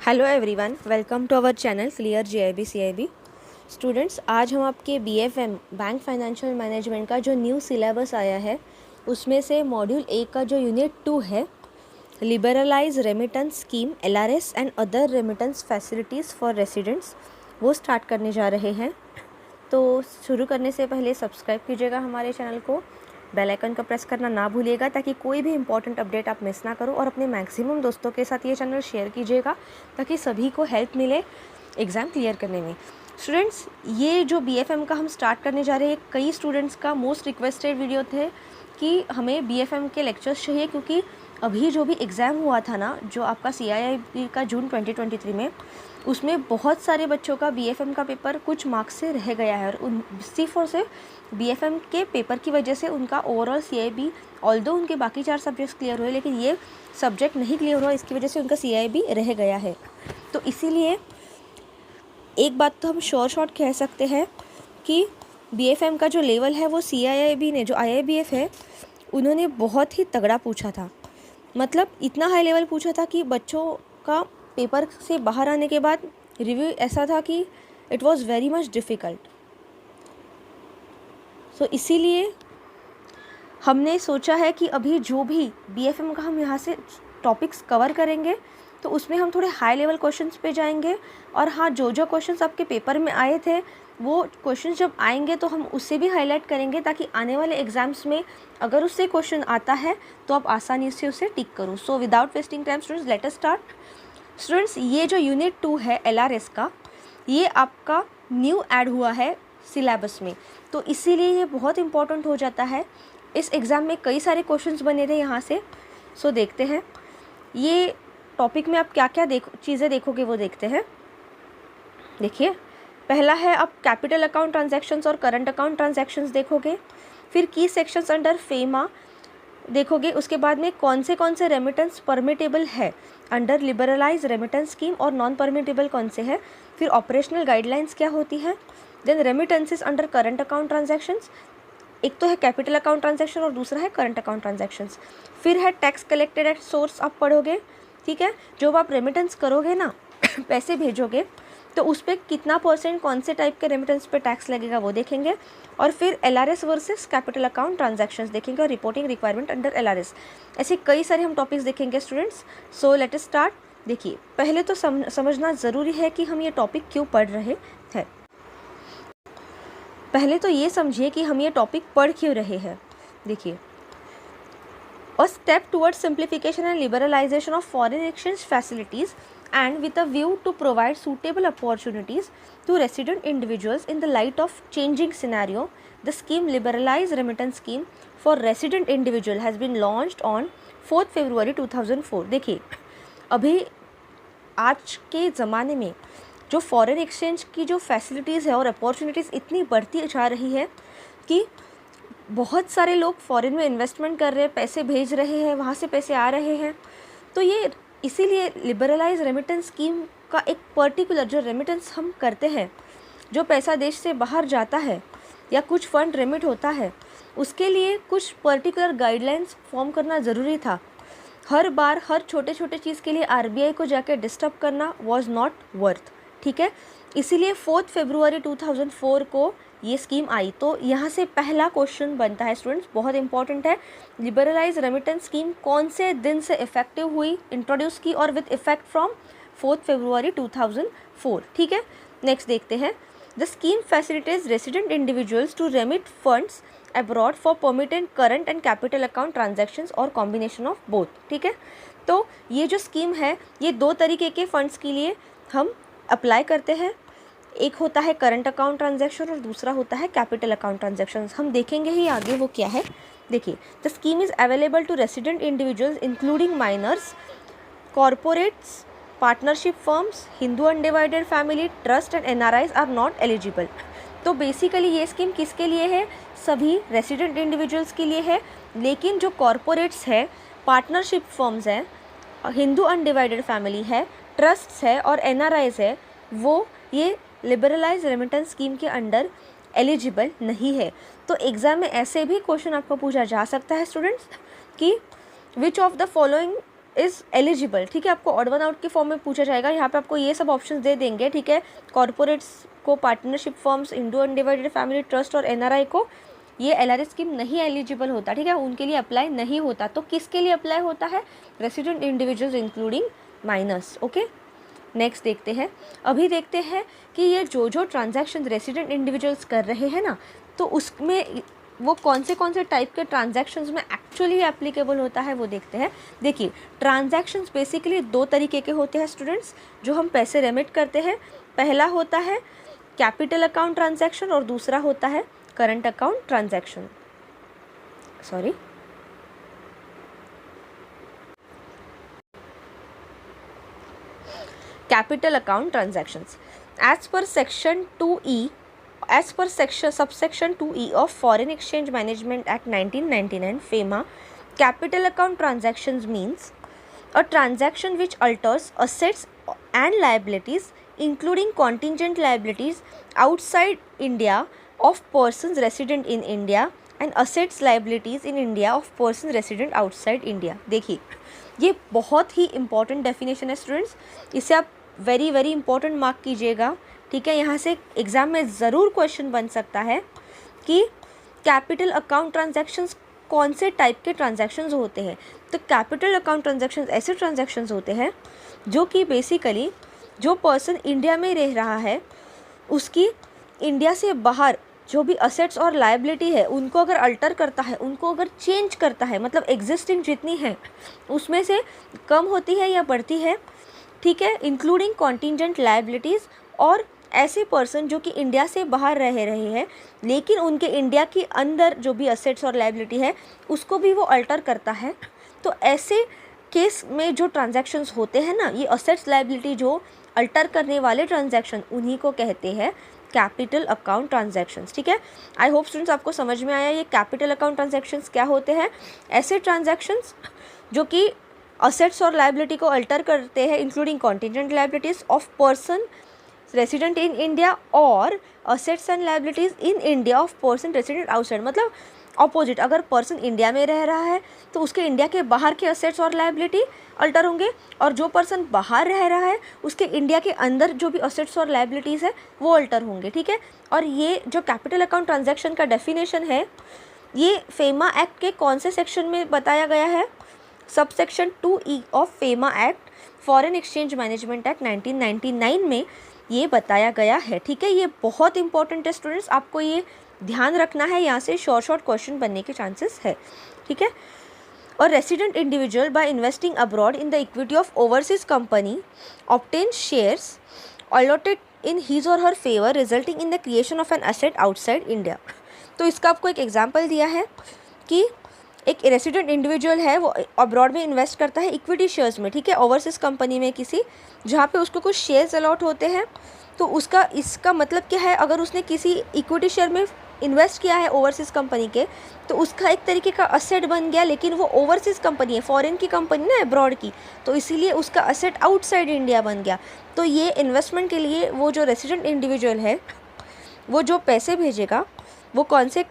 Hello everyone, welcome to our channel clear JAIIB CAIIB. Students, आज हम आपके BFM bank financial management का जो न्यू सिलेबस आया है उसमें से मॉड्यूल 1 का जो यूनिट 2 है, liberalise remittance scheme LRS and other remittance facilities for residents, वो स्टार्ट करने जा रहे हैं। तो शुरू करने से पहले सब्सक्राइब कीजिएगा हमारे चैनल को, बेल आइकन का प्रेस करना ना भूलिएगा ताकि कोई भी इंपॉर्टेंट अपडेट आप मिस ना करो, और अपने मैक्सिमम दोस्तों के साथ ये चैनल शेयर कीजिएगा ताकि सभी को हेल्प मिले एग्ज़ाम क्लियर करने में। स्टूडेंट्स, ये जो बीएफएम का हम स्टार्ट करने जा रहे हैं, कई स्टूडेंट्स का मोस्ट रिक्वेस्टेड वीडियो थे कि हमें बीएफएम के लेक्चर्स चाहिए, क्योंकि अभी जो भी एग्ज़ाम हुआ था ना, जो आपका सीआईआई का जून 2023 में, उसमें बहुत सारे बच्चों का बीएफएम का पेपर कुछ मार्क्स से रह गया है, और सिर्फ और सिर्फ बीएफएम के पेपर की वजह से उनका ओवरऑल सीआईबी, ऑल्दो उनके बाकी 4 सब्जेक्ट्स क्लियर हुए, लेकिन ये सब्जेक्ट नहीं क्लियर हुआ, इसकी वजह से उनका सीआईबी रह गया है। तो इसीलिए एक बात तो हम शॉर्ट कह सकते हैं कि बीएफएम का जो लेवल है वो सीआईआईबी ने, जो आईआईबीएफ है, उन्होंने बहुत ही तगड़ा पूछा था। मतलब इतना हाई लेवल पूछा था कि बच्चों का पेपर से बाहर आने के बाद रिव्यू ऐसा था कि it was very much difficult. So इसीलिए हमने सोचा है कि अभी जो भी बीएफएम का हम यहाँ से टॉपिक्स कवर करेंगे तो उसमें हम थोड़े हाई लेवल क्वेश्चंस पे जाएंगे, और हाँ, जो क्वेश्चंस आपके पेपर में आए थे वो क्वेश्चंस जब आएंगे तो हम उससे भी हाईलाइट करेंगे, ताकि आने वाले एग्जाम्स में अगर उससे क्वेश्चन आता है तो आप आसानी से उसे टिक करो। So without wasting time students, let us start. Students, ये जो यूनिट 2 है एलआरएस का, ये आपका न्यू ऐड हुआ है सिलेबस में, तो इसीलिए ये बहुत इंपॉर्टेंट हो जाता है। इस एग्ज़ाम में कई सारे क्वेश्चंस बने थे यहाँ से। सो देखते हैं ये टॉपिक में आप क्या क्या चीज़ें देखोगे, वो देखते हैं। देखिए, पहला है आप कैपिटल अकाउंट ट्रांजैक्शंस और करंट अकाउंट ट्रांजैक्शंस देखोगे। फिर की सेक्शंस अंडर फेमा देखोगे। उसके बाद में कौन से रेमिटेंस परमिटेबल है अंडर लिबरलाइज रेमिटेंस स्कीम, और नॉन परमिटेबल कौन से है। फिर ऑपरेशनल गाइडलाइंस क्या होती है। Then remittances under current account transactions, एक तो है कैपिटल अकाउंट ट्रांजैक्शन और दूसरा है करंट अकाउंट ट्रांजैक्शंस। फिर है टैक्स कलेक्टेड एट सोर्स, आप पढ़ोगे, ठीक है। जो आप रेमिटेंस करोगे ना, पैसे भेजोगे, तो उस पर कितना % कौन से टाइप के रेमिटेंस पे टैक्स लगेगा वो देखेंगे। और फिर LRS versus capital account transactions देखेंगे, और रिपोर्टिंग रिक्वायरमेंट अंडर एलआरएस। ऐसे कई सारे हम टॉपिक्स देखेंगे students. So let us start. देखिए, पहले तो समझना ज़रूरी है कि हम ये टॉपिक क्यों पढ़ रहे हैं। पहले तो ये समझिए कि हम ये टॉपिक पढ़ क्यों रहे हैं। देखिए, a step towards simplification and liberalization of foreign exchange facilities, and with a view to provide suitable opportunities to resident individuals in the light of changing scenario, the scheme Liberalized Remittance Scheme for Resident Individual has been launched on 4th February 2004। देखिए, अभी आज के ज़माने में जो foreign exchange की जो facilities है और अपॉर्चुनिटीज़ इतनी बढ़ती जा रही है कि बहुत सारे लोग फॉरेन में इन्वेस्टमेंट कर रहे हैं, पैसे भेज रहे हैं, वहाँ से पैसे आ रहे हैं। तो ये इसीलिए लिबरलाइज रेमिटेंस स्कीम का एक पर्टिकुलर जो रेमिटेंस हम करते हैं, जो पैसा देश से बाहर जाता है या कुछ फंड रेमिट होता है, उसके लिए कुछ पर्टिकुलर गाइडलाइंस फॉर्म करना ज़रूरी था। हर बार हर छोटे चीज़ के लिए आरबीआई को जाके डिस्टर्ब करना वॉज नॉट वर्थ, ठीक है। इसीलिए 4 फरवरी 2004 को ये स्कीम आई। तो यहाँ से पहला क्वेश्चन बनता है स्टूडेंट्स, बहुत इंपॉर्टेंट है, लिबरलाइज रेमिटेंस स्कीम कौन से दिन से इफेक्टिव हुई, इंट्रोड्यूस की, और विद इफेक्ट फ्रॉम 4 फरवरी 2004, ठीक है। नेक्स्ट देखते हैं, the scheme facilitates resident individuals to remit funds abroad for permitted current and capital account transactions और कॉम्बिनेशन ऑफ बोथ, ठीक है। तो ये जो स्कीम है, ये 2 तरीके के फंड्स के लिए हम अप्लाई करते हैं। एक होता है करंट अकाउंट ट्रांजैक्शन और दूसरा होता है कैपिटल अकाउंट ट्रांजैक्शन। हम देखेंगे ही आगे वो क्या है। देखिए, the scheme is available to resident individuals including minors, corporates, partnership firms, Hindu undivided family, trust and NRIs are not eligible. तो बेसिकली ये स्कीम किसके लिए है? सभी रेसिडेंट इंडिविजुअल्स के लिए है, लेकिन जो कॉरपोरेट्स है, पार्टनरशिप फर्म्स हैं, हिंदू अनडिवाइडेड फैमिली है, ट्रस्ट्स है और एनआरआईज है, वो ये लिबरलाइज रेमिटेंस स्कीम के अंडर एलिजिबल नहीं है। तो एग्ज़ाम में ऐसे भी क्वेश्चन आपको पूछा जा सकता है स्टूडेंट्स कि which of the following is eligible, ठीक है, आपको ऑड वन आउट के फॉर्म में पूछा जाएगा। यहाँ पे आपको ये सब ऑप्शंस दे देंगे, ठीक है, कॉर्पोरेट्स को, partnership firms, Indo undivided family trust और एनआरआई को ये एलआरएस स्कीम नहीं एलिजिबल होता, ठीक है, उनके लिए अप्लाई नहीं होता। तो किसके लिए अप्लाई होता है? Resident individuals including minors. Okay, next देखते हैं। अभी देखते हैं कि ये जो ट्रांजैक्शन रेसिडेंट इंडिविजुअल्स कर रहे हैं ना, तो उसमें वो कौन से टाइप के ट्रांजैक्शंस में एक्चुअली एप्लीकेबल होता है वो देखते हैं। देखिए, ट्रांजैक्शंस बेसिकली दो तरीके के होते हैं स्टूडेंट्स, जो हम पैसे रेमिट करते हैं। पहला होता है कैपिटल अकाउंट ट्रांजैक्शन और दूसरा होता है current account transaction. Sorry, capital account transactions. As per section 2E, subsection 2E of Foreign Exchange Management Act 1999 FEMA, capital account transactions means a transaction which alters assets and liabilities, including contingent liabilities outside India of persons resident in India and assets liabilities in India of persons resident outside India. देखिए, ये बहुत ही important definition है students, इसे आप very very important mark कीजिएगा, ठीक है। यहाँ से एग्ज़ाम में ज़रूर क्वेश्चन बन सकता है कि कैपिटल अकाउंट ट्रांजैक्शंस कौन से टाइप के ट्रांजैक्शंस होते हैं। तो कैपिटल अकाउंट ट्रांजैक्शंस ऐसे ट्रांजैक्शंस होते हैं जो कि बेसिकली जो पर्सन इंडिया में रह रहा है उसकी इंडिया से बाहर जो भी असेट्स और लायबिलिटी है उनको अगर अल्टर करता है, उनको अगर चेंज करता है, मतलब एग्जिस्टिंग जितनी है उसमें से कम होती है या बढ़ती है, ठीक है, इंक्लूडिंग कॉन्टिजेंट लायबिलिटीज़, और ऐसे पर्सन जो कि इंडिया से बाहर रह रहे हैं लेकिन उनके इंडिया के अंदर जो भी असेट्स और लायबिलिटी है उसको भी वो अल्टर करता है। तो ऐसे केस में जो ट्रांजैक्शंस होते हैं ना, ये असेट्स लायबिलिटी जो अल्टर करने वाले ट्रांजैक्शन, उन्हीं को कहते हैं कैपिटल अकाउंट ट्रांजैक्शंस, ठीक है। आई होप स्टूडेंट्स आपको समझ में आया ये कैपिटल अकाउंट ट्रांजैक्शंस क्या होते हैं। ऐसे ट्रांजैक्शंस जो कि असेट्स और लायबिलिटी को अल्टर करते हैं, including contingent liabilities of person resident in India और assets and liabilities in India of person resident outside. मतलब ऑपोजिट, अगर पर्सन इंडिया में रह रहा है तो उसके इंडिया के बाहर के असेट्स और लायबिलिटी अल्टर होंगे, और जो पर्सन बाहर रह रहा है उसके इंडिया के अंदर जो भी असेट्स और लायबिलिटीज़ है वो अल्टर होंगे, ठीक है। और ये जो कैपिटल अकाउंट ट्रांजैक्शन का डेफिनेशन है ये फेमा एक्ट के कौन से सेक्शन में बताया गया है? Subsection 2E of FEMA act foreign exchange management act 1999 में ये बताया गया है, ठीक है। ये बहुत इंपॉर्टेंट है स्टूडेंट्स, आपको ये ध्यान रखना है, यहाँ से शॉर्ट क्वेश्चन बनने के चांसेस है, ठीक है। और resident individual by investing abroad in the equity of overseas company obtain shares allotted in his or her favour resulting in the creation of an asset outside India. तो इसका आपको एक एग्जाम्पल दिया है कि एक रेसिडेंट इंडिविजुअल है, वो अब्रॉड में इन्वेस्ट करता है इक्विटी शेयर्स में, ठीक है, ओवरसीज कंपनी में किसी, जहाँ पे उसको कुछ शेयर्स अलॉट होते हैं। तो उसका इसका मतलब क्या है, अगर उसने किसी इक्विटी शेयर में इन्वेस्ट किया है ओवरसीज़ कंपनी के, तो उसका एक तरीके का असेट बन गया, लेकिन वो ओवरसीज़ कंपनी है, फॉरेन की कंपनी ना, अब्रॉड की, तो इसीलिए उसका असेट आउटसाइड इंडिया बन गया। तो ये इन्वेस्टमेंट के लिए वो जो रेसिडेंट इंडिविजुअल है वो जो पैसे भेजेगा वो कौन से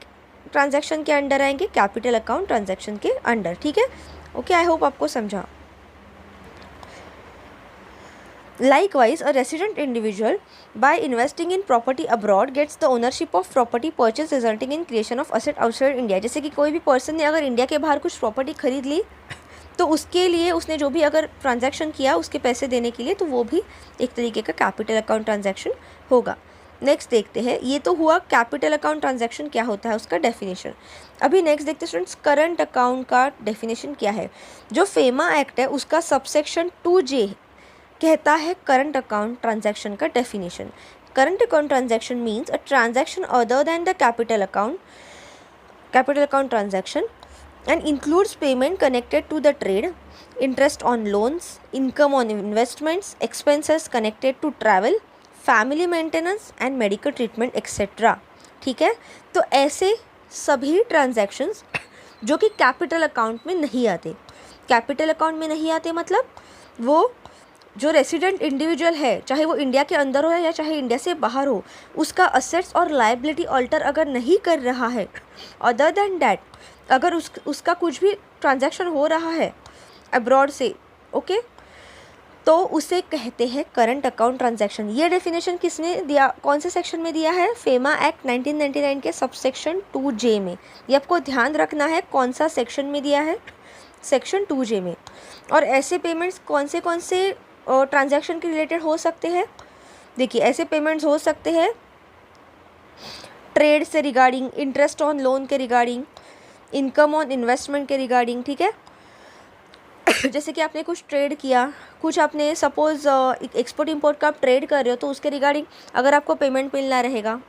ट्रांजैक्शन के अंडर आएंगे? कैपिटल अकाउंट ट्रांजैक्शन के अंडर, ठीक है। ओके, आई होप आपको समझा। Likewise, a resident individual, by investing in property abroad, gets the ownership of property purchase resulting in creation of asset outside India. जैसे कि कोई भी पर्सन ने अगर इंडिया के बाहर कुछ प्रॉपर्टी खरीद ली तो उसके लिए उसने जो भी अगर ट्रांजैक्शन किया उसके पैसे देने के लिए, तो वो भी एक तरीके का कैपिटल अकाउंट ट्रांजैक्शन होगा। नेक्स्ट देखते हैं, ये तो हुआ कैपिटल अकाउंट ट्रांजैक्शन क्या होता है उसका डेफिनेशन। अभी नेक्स्ट देखते हैं स्टूडेंट्स, करंट अकाउंट का डेफिनेशन क्या है। जो फेमा एक्ट है उसका सबसेक्शन 2J कहता है करंट अकाउंट ट्रांजैक्शन का definition. Current account transaction means a transaction other than the capital account transaction and includes payment connected to the trade, interest on loans, income on investments, expenses connected to travel, family maintenance and medical treatment etc. ठीक है, तो ऐसे सभी transactions जो कि capital account में नहीं आते, कैपिटल अकाउंट में नहीं आते मतलब वो जो रेसिडेंट इंडिविजुअल है, चाहे वो इंडिया के अंदर हो या चाहे इंडिया से बाहर हो, उसका असेट्स और लायबिलिटी अल्टर अगर नहीं कर रहा है, अदर दैन डैट अगर उसका कुछ भी ट्रांजैक्शन हो रहा है अब्रॉड से ओके, तो उसे कहते हैं करंट अकाउंट ट्रांजैक्शन। ये डेफिनेशन किसने दिया, कौन से सेक्शन में दिया है? फेमा एक्ट 1999 के सबसेक्शन 2J में। ये आपको ध्यान रखना है कौन सा सेक्शन में दिया है, सेक्शन 2J में। और ऐसे पेमेंट्स कौन से ट्रांजैक्शन के रिलेटेड हो सकते हैं? देखिए, ऐसे पेमेंट्स हो सकते हैं ट्रेड से रिगार्डिंग, इंटरेस्ट ऑन लोन के रिगार्डिंग, इनकम ऑन इन्वेस्टमेंट के रिगार्डिंग, ठीक है। जैसे कि आपने कुछ ट्रेड किया, कुछ आपने सपोज़ एक्सपोर्ट इंपोर्ट का आप ट्रेड कर रहे हो, तो उसके रिगार्डिंग अगर आपको पेमेंट मिलना रहेगा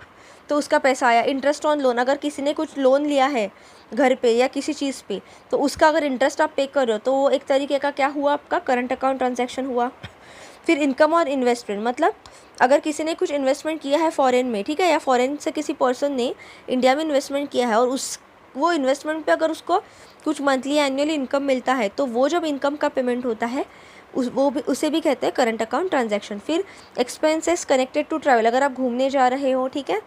तो उसका पैसा आया। इंटरेस्ट ऑन लोन, अगर किसी ने कुछ लोन लिया है घर पे या किसी चीज़ पे, तो उसका अगर इंटरेस्ट आप पे कर रहे हो तो वो एक तरीके का क्या हुआ, आपका करंट अकाउंट ट्रांजैक्शन हुआ। फिर इनकम और इन्वेस्टमेंट, मतलब अगर किसी ने कुछ इन्वेस्टमेंट किया है फॉरेन में, ठीक है, या फॉरेन से किसी पर्सन ने इंडिया में इन्वेस्टमेंट किया है और वो इन्वेस्टमेंट पे अगर उसको कुछ मंथली एनुअली इनकम मिलता है, तो वो जब इनकम का पेमेंट होता है उसे भी कहते हैं करंट अकाउंट ट्रांजैक्शन। फिर एक्सपेंसेस कनेक्टेड टू ट्रैवल, अगर आप घूमने जा रहे हो, ठीक है,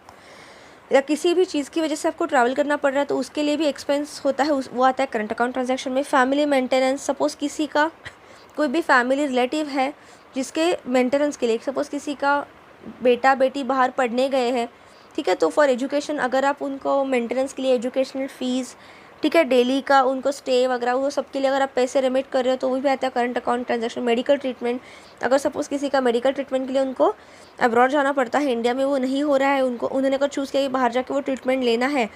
या किसी भी चीज़ की वजह से आपको ट्रैवल करना पड़ रहा है, तो उसके लिए भी एक्सपेंस होता है, वो आता है करंट अकाउंट ट्रांजैक्शन में। फैमिली मेंटेनेंस, सपोज़ किसी का कोई भी फैमिली रिलेटिव है जिसके मेंटेनेंस के लिए, सपोज़ किसी का बेटा बेटी बाहर पढ़ने गए हैं, ठीक है, तो फॉर एजुकेशन अगर आप उनको मेंटेनेंस के लिए एजुकेशनल फ़ीस, ठीक है, डेली का उनको स्टे वगैरह, वो सब के लिए अगर आप पैसे रेमिट कर रहे हो तो वो भी आता है current account transaction. Medical treatment, अगर सपोज़ किसी का मेडिकल ट्रीटमेंट के लिए उनको अब्रॉड जाना पड़ता है, इंडिया में वो नहीं हो रहा है, उन्होंने अगर चूज़ किया कि बाहर जाके वो ट्रीटमेंट लेना है,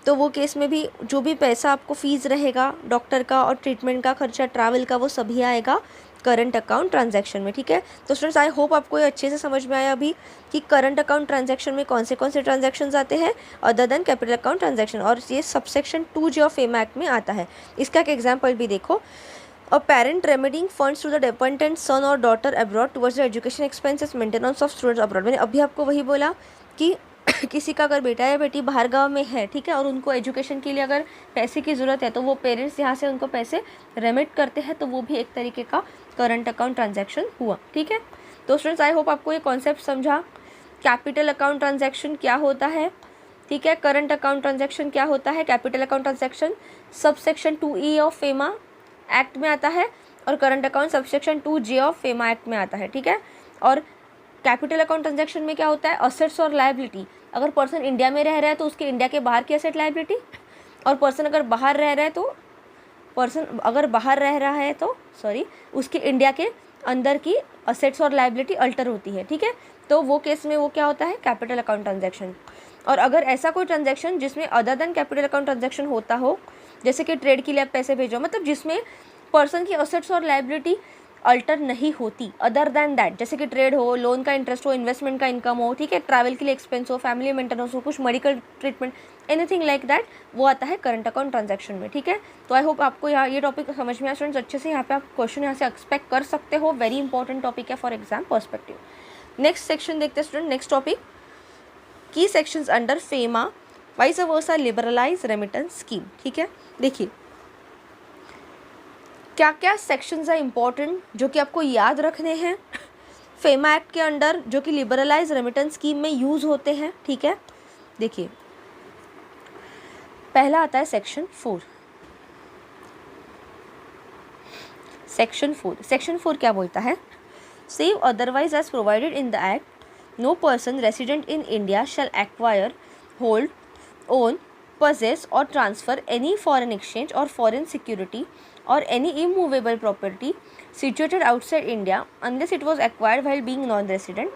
तो वो केस में भी जो भी पैसा आपको फ़ीस रहेगा डॉक्टर का और ट्रीटमेंट का खर्चा, ट्रैवल का, वो सभी आएगा करंट अकाउंट ट्रांजैक्शन में, ठीक है। तो स्टूडेंट्स, आई होप आपको ये अच्छे से समझ में आया अभी कि करंट अकाउंट ट्रांजैक्शन में कौन से ट्रांजैक्शंस आते हैं other than capital account transaction, और ये subsection 2J of FEMA act में आता है। इसका एक एग्जाम्पल भी देखो, a parent remitting funds to the dependent son or daughter abroad towards the education expenses maintenance of students abroad. मैंने अभी आपको वही बोला कि किसी का अगर बेटा या बेटी बाहर गांव में है, ठीक है, और उनको एजुकेशन के लिए अगर पैसे की ज़रूरत है, तो वो पेरेंट्स यहाँ से उनको पैसे रेमिट करते हैं, तो वो भी एक तरीके का करंट अकाउंट ट्रांजैक्शन हुआ, ठीक है। तो स्टूडेंट्स, आई होप आपको ये कॉन्सेप्ट समझा। कैपिटल अकाउंट ट्रांजैक्शन क्या होता है, ठीक है, करंट अकाउंट ट्रांजैक्शन क्या होता है। Capital account transaction subsection 2E of FEMA act में आता है और current account subsection 2J of FEMA act में आता है, ठीक है। और कैपिटल अकाउंट ट्रांजैक्शन में क्या होता है, असेट्स और लायबिलिटी। अगर पर्सन इंडिया में रह रहा है तो उसके इंडिया के बाहर की असेट लायबिलिटी, और पर्सन अगर बाहर रह रहा है तो उसके इंडिया के अंदर की असेट्स और लायबिलिटी अल्टर होती है, ठीक है। तो वो केस में वो क्या होता है, कैपिटल अकाउंट ट्रांजैक्शन। और अगर ऐसा कोई ट्रांजैक्शन जिसमें other than capital account transaction होता हो, जैसे कि ट्रेड के लिए आप पैसे भेजो, मतलब जिसमें पर्सन की असेट्स और लायबिलिटी अल्टर नहीं होती, अदर दैन दैट, जैसे कि ट्रेड हो, लोन का इंटरेस्ट हो, इन्वेस्टमेंट का इनकम हो, ठीक है, ट्रैवल के लिए एक्सपेंस हो, फैमिली मेंटेनेंस हो, कुछ medical treatment, anything like that, वो आता है करंट अकाउंट ट्रांजैक्शन में, ठीक है। तो आई होप आपको यहाँ ये टॉपिक समझ में आया स्टूडेंट्स अच्छे से। यहाँ पे आप क्वेश्चन यहाँ से एक्सपेक्ट कर सकते हो, वेरी इंपॉर्टेंट टॉपिक है for exam perspective. Next section देखते हैं स्टूडेंट, नेक्स्ट टॉपिक की sections under FEMA vice versa liberalise remittance scheme, ठीक है। देखिए क्या क्या सेक्शंस है इंपॉर्टेंट जो कि आपको याद रखने हैं फेमा एक्ट के अंडर, जो कि लिबरलाइज रेमिटेंस स्कीम में यूज़ होते हैं, ठीक है। देखिए पहला आता है सेक्शन 4। सेक्शन 4 क्या बोलता है, save otherwise as provided in the act, no person resident in India shall acquire, hold, own, possess or transfer any foreign exchange or foreign security or any immovable property situated outside India unless it was acquired while being non-resident.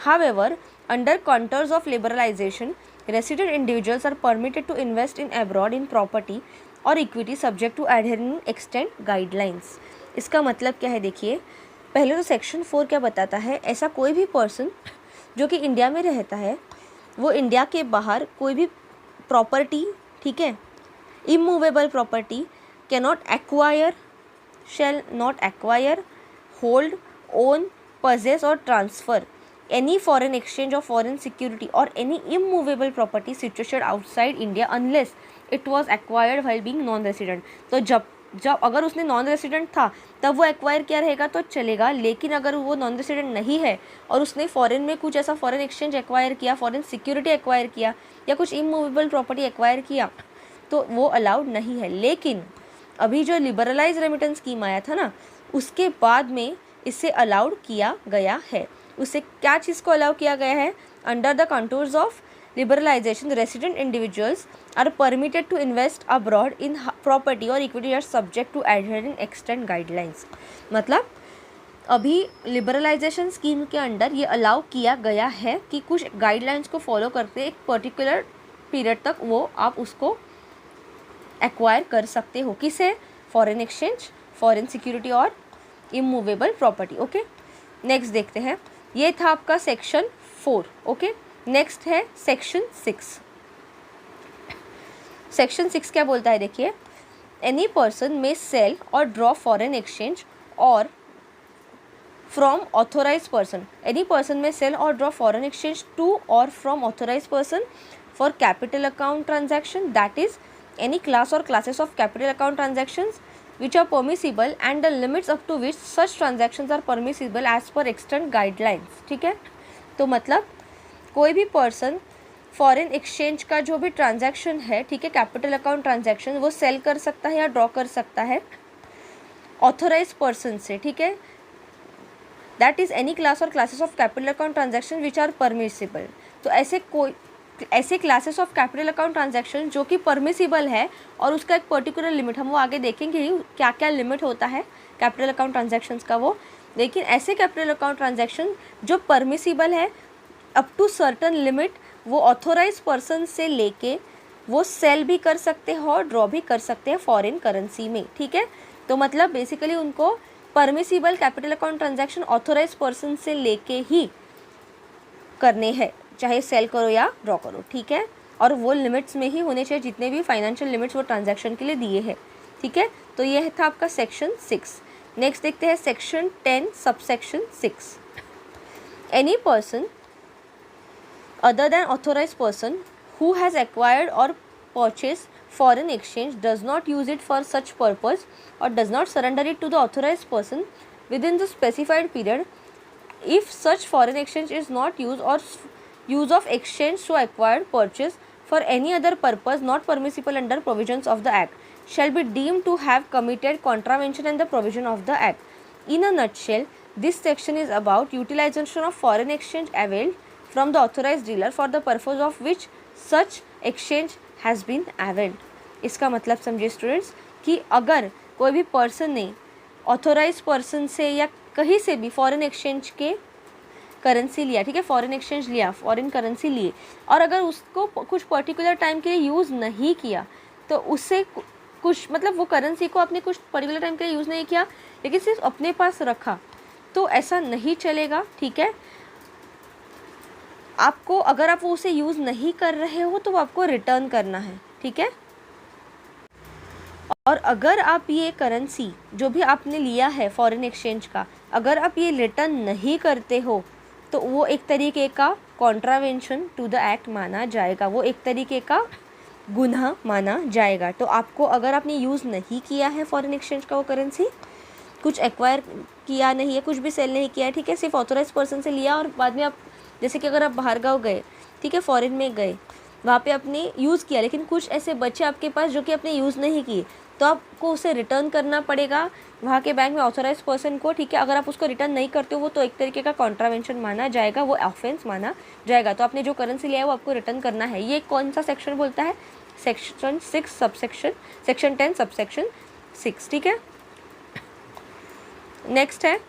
However, under contours of liberalization, resident individuals are permitted to invest in abroad in property or equity subject to adhering extent guidelines. इसका मतलब क्या है, देखिए पहले तो section 4 क्या बताता है, ऐसा कोई भी पर्सन जो कि इंडिया में रहता है, वो इंडिया के बाहर कोई भी प्रॉपर्टी, ठीक है, immovable property cannot acquire, shall not acquire, hold, own, possess और ट्रांसफ़र एनी फॉरेन एक्सचेंज और फॉरेन सिक्योरिटी और any immovable property situated outside India unless it was acquired while being non resident. तो जब अगर उसने non resident था तब वो एक्वायर किया रहेगा तो चलेगा, लेकिन अगर वो नॉन रेसिडेंट नहीं है और उसने फॉरेन में कुछ ऐसा फॉरेन एक्सचेंज एक्वायर किया, फॉरेन सिक्योरिटी एक्वायर किया या कुछ इमूवेबल प्रॉपर्टी एक्वायर किया, तो वो अलाउड नहीं है। लेकिन अभी जो लिबरलाइज रेमिटेंस स्कीम आया था ना, उसके बाद में इसे अलाउड किया गया है। उसे क्या चीज़ को अलाउ किया गया है? Under the contours of liberalization, resident individuals are permitted to invest abroad in property or equity are subject to adhering extant guidelines। मतलब अभी लिबरलाइजेशन स्कीम के अंडर ये अलाउ किया गया है कि कुछ गाइडलाइंस को फॉलो करके एक पर्टिकुलर पीरियड तक वो आप उसको एक्वायर कर सकते हो। किसे? फॉरेन एक्सचेंज, फॉरेन सिक्योरिटी और इमूवेबल प्रॉपर्टी। ओके, नेक्स्ट देखते हैं। ये था आपका सेक्शन 4। ओके, नेक्स्ट है सेक्शन 6। सेक्शन 6 क्या बोलता है? देखिए, any person may sell or draw foreign exchange or from authorise person. Any person may sell or draw foreign exchange to or from authorise person for capital account transaction, that is any class or classes of capital account transactions which are permissible and the limits up to which such transactions are permissible as per extant guidelines। ठीक है, तो मतलब कोई भी person foreign exchange का जो भी transaction है, ठीक है, कैपिटल अकाउंट ट्रांजैक्शन, वो सेल कर सकता है या ड्रॉ कर सकता है ऑथोराइज पर्सन से। ठीक है, that is any class or classes of capital account transaction which are permissible. तो ऐसे classes of capital account transaction जो कि परमिसिबल है और उसका एक पर्टिकुलर लिमिट, हम वो आगे देखेंगे क्या क्या लिमिट होता है कैपिटल अकाउंट ट्रांजैक्शंस का वो। लेकिन ऐसे कैपिटल अकाउंट ट्रांजैक्शन जो परमिसिबल है अप टू सर्टन लिमिट, वो ऑथोराइज पर्सन से लेके वो सेल भी कर सकते हैं और ड्रॉ भी कर सकते हैं फॉरेन करेंसी में। ठीक है, तो मतलब बेसिकली उनको permissible capital account transaction authorise person से लेके ही करने हैं, चाहे सेल करो या ड्रॉ करो। ठीक है, और वो लिमिट्स में ही होने चाहिए जितने भी फाइनेंशियल लिमिट्स वो ट्रांजैक्शन के लिए दिए हैं। ठीक है, तो ये था आपका सेक्शन 6। नेक्स्ट देखते हैं section 10 subsection 6। Any person other than authorized person who has acquired or purchased foreign exchange does not use it for such purpose or does not surrender it to the authorized person within the specified period, if such foreign exchange is not used or use of exchange to acquired purchase for any other purpose not permissible under provisions of the act, shall be deemed to have committed contravention and the provision of the act. In a nutshell, this section is about utilization of foreign exchange availed from the authorized dealer for the purpose of which such exchange has been availed। इसका मतलब समझिए students कि अगर कोई भी person ने authorise person से या कहीं से भी फॉरेन एक्सचेंज के करेंसी लिया, ठीक है, फॉरेन एक्सचेंज लिया, फॉरेन करेंसी लिए, और अगर उसको कुछ पर्टिकुलर टाइम के लिए यूज़ नहीं किया, तो उससे कुछ मतलब वो करेंसी को अपने कुछ पर्टिकुलर टाइम के लिए यूज़ नहीं किया लेकिन सिर्फ अपने पास रखा, तो ऐसा नहीं चलेगा। ठीक है, आपको अगर आप वो उसे यूज़ नहीं कर रहे हो तो वो आपको रिटर्न करना है। ठीक है, और अगर आप ये करेंसी जो भी आपने लिया है फॉरेन एक्सचेंज का, अगर आप ये रिटर्न नहीं करते हो तो वो एक तरीके का कॉन्ट्रावेंशन टू द एक्ट माना जाएगा, वो एक तरीके का गुनाह माना जाएगा। तो आपको अगर आपने यूज़ नहीं किया है फॉरेन एक्सचेंज का वो करेंसी, कुछ एक्वायर किया नहीं है, कुछ भी सेल नहीं किया है, ठीक है, सिर्फ ऑथोराइज पर्सन से लिया और बाद में आप जैसे कि अगर आप बाहर गाँव गए, ठीक है, फॉरेन में गए, वहाँ पे आपने यूज़ किया लेकिन कुछ ऐसे बचे आपके पास जो कि आपने यूज़ नहीं किए, तो आपको उसे रिटर्न करना पड़ेगा वहाँ के बैंक में ऑथोराइज पर्सन को। ठीक है, अगर आप उसको रिटर्न नहीं करते हो वो तो एक तरीके का कॉन्ट्रावेंशन माना जाएगा, वो ऑफेंस माना जाएगा। तो आपने जो करेंसी लिया है वो आपको रिटर्न करना है। ये कौन सा सेक्शन बोलता है? Section 6 subsection, section 10 subsection 6। ठीक है, नेक्स्ट है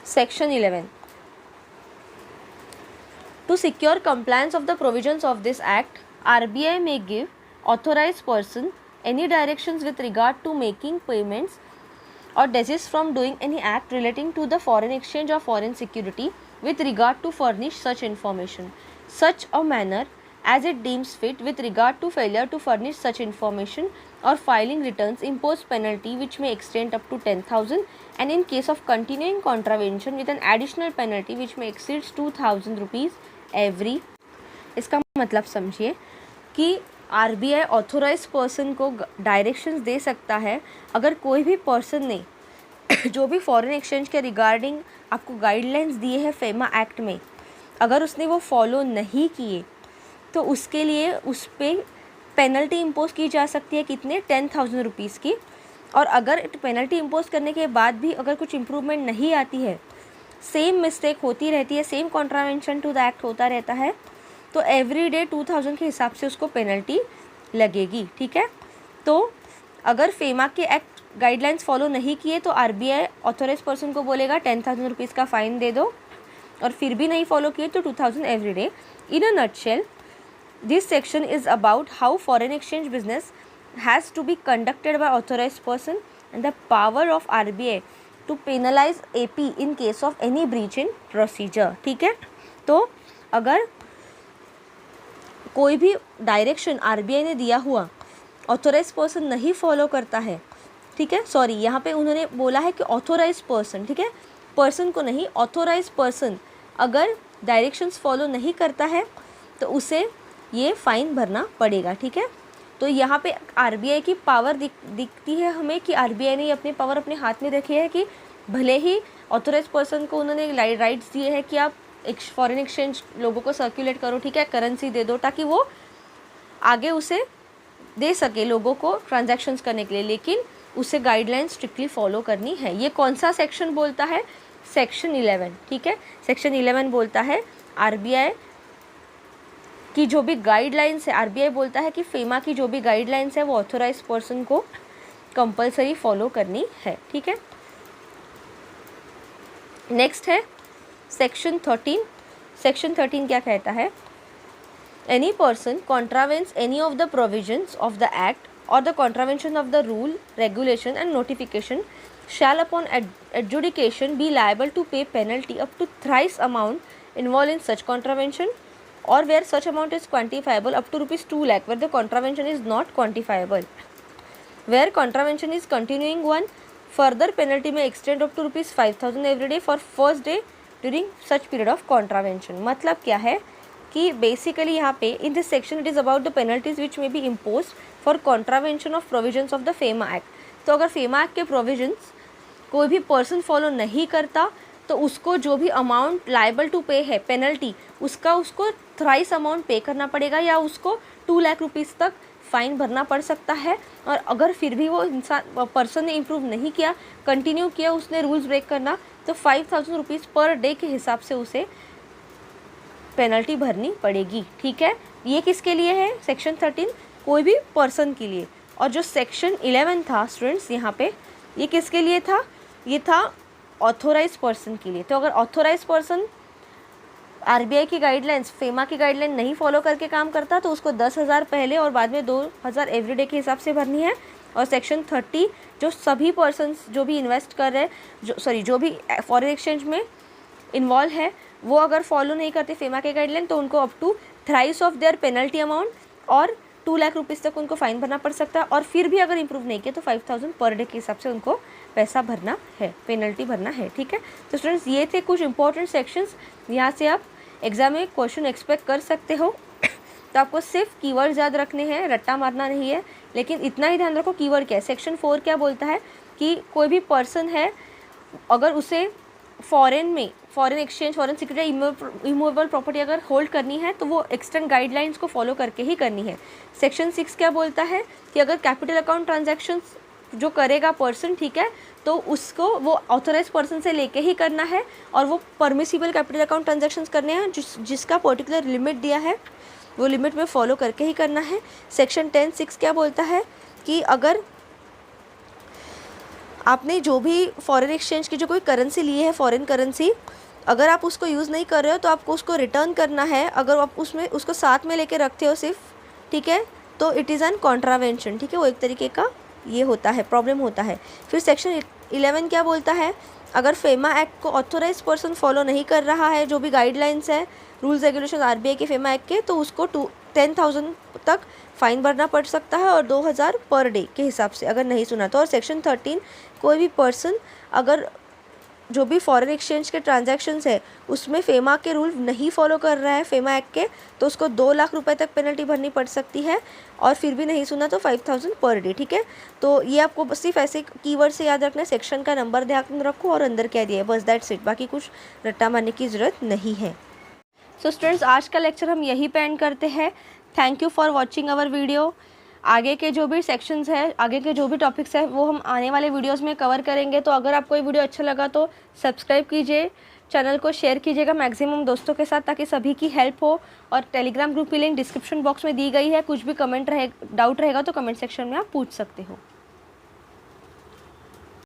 section 11। To secure compliance of the provisions of this act, RBI may give authorized person any directions with regard to making payments or desist from doing any act relating to the foreign exchange or foreign security with regard to furnish such information, such a manner as it deems fit with regard to failure to furnish such information or filing returns impose penalty which may extend up to 10,000 and in case of continuing contravention with an additional penalty which may exceed 2,000 rupees every. इसका मतलब समझिए कि RBI authorise person को directions दे सकता है अगर कोई भी पर्सन ने जो भी फॉरेन एक्सचेंज के रिगार्डिंग आपको गाइडलाइंस दिए हैं फेमा एक्ट में, अगर उसने वो फॉलो नहीं किए तो उसके लिए उस पर पेनल्टी इम्पोज की जा सकती है। कितने? 10,000 रुपीज़ की। और अगर पेनल्टी इम्पोज करने के बाद भी अगर कुछ इम्प्रूवमेंट नहीं आती है, सेम मिस्टेक होती रहती है, same contravention to the act होता रहता है, तो एवरी डे 2000 के हिसाब से उसको पेनल्टी लगेगी। ठीक है, तो अगर फेमा के एक्ट गाइडलाइंस फॉलो नहीं किए तो आरबीआई ऑथोराइज पर्सन को बोलेगा 10,000 रुपीज़ का फ़ाइन दे दो, और फिर भी नहीं फॉलो किए तो 2000 every day. In a nutshell, this section is about how foreign exchange business has to be conducted by authorise person and the power of RBI to penalise AP in case of any breach in procedure. ठीक है, तो अगर कोई भी direction RBI ने दिया हुआ authorise person नहीं फॉलो करता है, ठीक है, सॉरी यहाँ पे उन्होंने बोला है कि ऑथोराइज पर्सन, ठीक है, पर्सन को नहीं, ऑथोराइज पर्सन अगर डायरेक्शंस फॉलो नहीं करता है तो उसे ये फ़ाइन भरना पड़ेगा। ठीक है, तो यहाँ पे आरबीआई की पावर दिखती है हमें कि आरबीआई ने अपनी पावर अपने हाथ में रखी है कि भले ही ऑथोराइज पर्सन को उन्होंने राइट्स दिए हैं कि आप फॉरेन एक्सचेंज लोगों को सर्कुलेट करो, ठीक है, करेंसी दे दो ताकि वो आगे उसे दे सके लोगों को ट्रांजैक्शंस करने के लिए, लेकिन उसे गाइडलाइंस स्ट्रिक्टली फॉलो करनी है। ये कौन सा सेक्शन बोलता है? सेक्शन 11। ठीक है, सेक्शन 11 बोलता है आरबीआई की जो भी गाइडलाइंस है, आरबीआई बोलता है कि फेमा की जो भी गाइडलाइंस है वो ऑथोराइज पर्सन को कंपलसरी फॉलो करनी है। ठीक है, नेक्स्ट है सेक्शन 13। सेक्शन 13 क्या कहता है? Any person contravenes any of the provisions of the act or the contravention of the rule, regulation and notification shall upon adjudication be liable to pay penalty up to thrice amount involved in such contravention, or where such amount is quantifiable up to rupees 2 lakh where the contravention is not quantifiable. Where contravention is continuing one, further penalty may extend up to rupees 5,000 every day for first day during such period of contravention. मतलब क्या है कि basically यहाँ पे in this section it is about the penalties which may be impose for contravention of provisions of the FEMA act. तो अगर FEMA act के provisions कोई भी पर्सन फॉलो नहीं करता तो उसको जो भी अमाउंट लाइबल टू पे है पेनल्टी, उसको थ्राइस अमाउंट पे करना पड़ेगा या उसको 2 लाख रुपीज़ तक फ़ाइन भरना पड़ सकता है। और अगर फिर भी वो इंसान पर्सन ने इम्प्रूव नहीं किया, कंटिन्यू किया उसने रूल्स ब्रेक करना, तो 5,000 रुपीज़ पर डे के हिसाब से उसे पेनल्टी भरनी पड़ेगी। ठीक है, ये किसके लिए है? सेक्शन 13 कोई भी पर्सन के लिए। और जो सेक्शन 11 था स्टूडेंट्स यहाँ पे, ये किसके लिए था? ये था ऑथोराइज पर्सन के लिए। तो अगर ऑथोराइज पर्सन आरबीआई की गाइडलाइंस, फेमा की गाइडलाइन नहीं फॉलो करके काम करता तो उसको 10,000 पहले और बाद में 2,000 एवरीडे के हिसाब से भरनी है। और सेक्शन 30 जो सभी पर्सन्स जो भी इन्वेस्ट कर रहे हैं, जो भी फॉरेन एक्सचेंज में इन्वॉल्व है, वो अगर फॉलो नहीं करते फेमा के गाइडलाइन तो उनको up to thrice of their penalty amount और 2 लाख रुपीज़ तक उनको फ़ाइन भरना पड़ सकता है। और फिर भी अगर इम्प्रूव नहीं किया तो 5,000 पर डे के हिसाब से उनको पैसा भरना है, पेनल्टी भरना है। ठीक है, तो स्टूडेंट्स ये थे कुछ इंपॉर्टेंट सेक्शंस, यहाँ से आप एग्जाम में क्वेश्चन एक्सपेक्ट कर सकते हो। तो आपको सिर्फ कीवर्ड्स याद रखने हैं, रट्टा मारना नहीं है, लेकिन इतना ही ध्यान रखो कीवर्ड क्या है। सेक्शन 4 क्या बोलता है कि कोई भी पर्सन है अगर उसे foreign exchange, foreign security, immovable property अगर होल्ड करनी है तो वो एक्सटर्नल गाइडलाइंस को फॉलो करके ही करनी है। सेक्शन 6 क्या बोलता है कि अगर कैपिटल अकाउंट ट्रांजैक्शंस जो करेगा पर्सन, ठीक है, तो उसको वो ऑथोराइज पर्सन से लेके ही करना है और वो परमिसिबल कैपिटल अकाउंट ट्रांजैक्शंस करने हैं जिसका पर्टिकुलर लिमिट दिया है वो लिमिट में फॉलो करके ही करना है। सेक्शन 10(6) क्या बोलता है कि अगर आपने जो भी फॉरेन एक्सचेंज की जो कोई करेंसी ली है, फॉरेन करेंसी, अगर आप उसको यूज़ नहीं कर रहे हो तो आपको उसको रिटर्न करना है। अगर आप उसको साथ में लेके रखते हो सिर्फ, ठीक है, तो इट इज़ एन कॉन्ट्रावेंशन। ठीक है, वो एक तरीके का ये होता है, प्रॉब्लम होता है। फिर सेक्शन 11 क्या बोलता है? अगर फेमा एक्ट को ऑथोराइज पर्सन फॉलो नहीं कर रहा है, जो भी गाइडलाइंस है, रूल्स रेगुलेशन आरबीआई के फेमा एक्ट के, तो उसको 10,000 तक फ़ाइन भरना पड़ सकता है और 2,000 पर डे के हिसाब से अगर नहीं सुना तो। और सेक्शन 13 कोई भी पर्सन अगर जो भी फॉरेन एक्सचेंज के ट्रांजैक्शंस है उसमें फेमा के रूल नहीं फॉलो कर रहा है फेमा एक्ट के, तो उसको 2 लाख रुपए तक पेनल्टी भरनी पड़ सकती है और फिर भी नहीं सुना तो 5,000 पर डे। ठीक है, तो ये आपको सिर्फ ऐसे कीवर्ड से याद रखना है, सेक्शन का नंबर ध्यान रखो और अंदर क्या दिया है, बस दैट्स इट, बाकी कुछ रट्टा मारने की ज़रूरत नहीं है। सो स्टूडेंट्स, आज का लेक्चर हम यहीं पे एंड करते हैं। Thank you for watching our video. आगे के जो भी सेक्शंस है, आगे के जो भी टॉपिक्स है वो हम आने वाले वीडियोस में कवर करेंगे। तो अगर आपको ये वीडियो अच्छा लगा तो सब्सक्राइब कीजिए, चैनल को शेयर कीजिएगा मैक्सिमम दोस्तों के साथ, ताकि सभी की हेल्प हो। और टेलीग्राम ग्रुप की लिंक डिस्क्रिप्शन बॉक्स में दी गई है। कुछ भी कमेंट रहे, डाउट रहेगा तो कमेंट सेक्शन में आप पूछ सकते हो।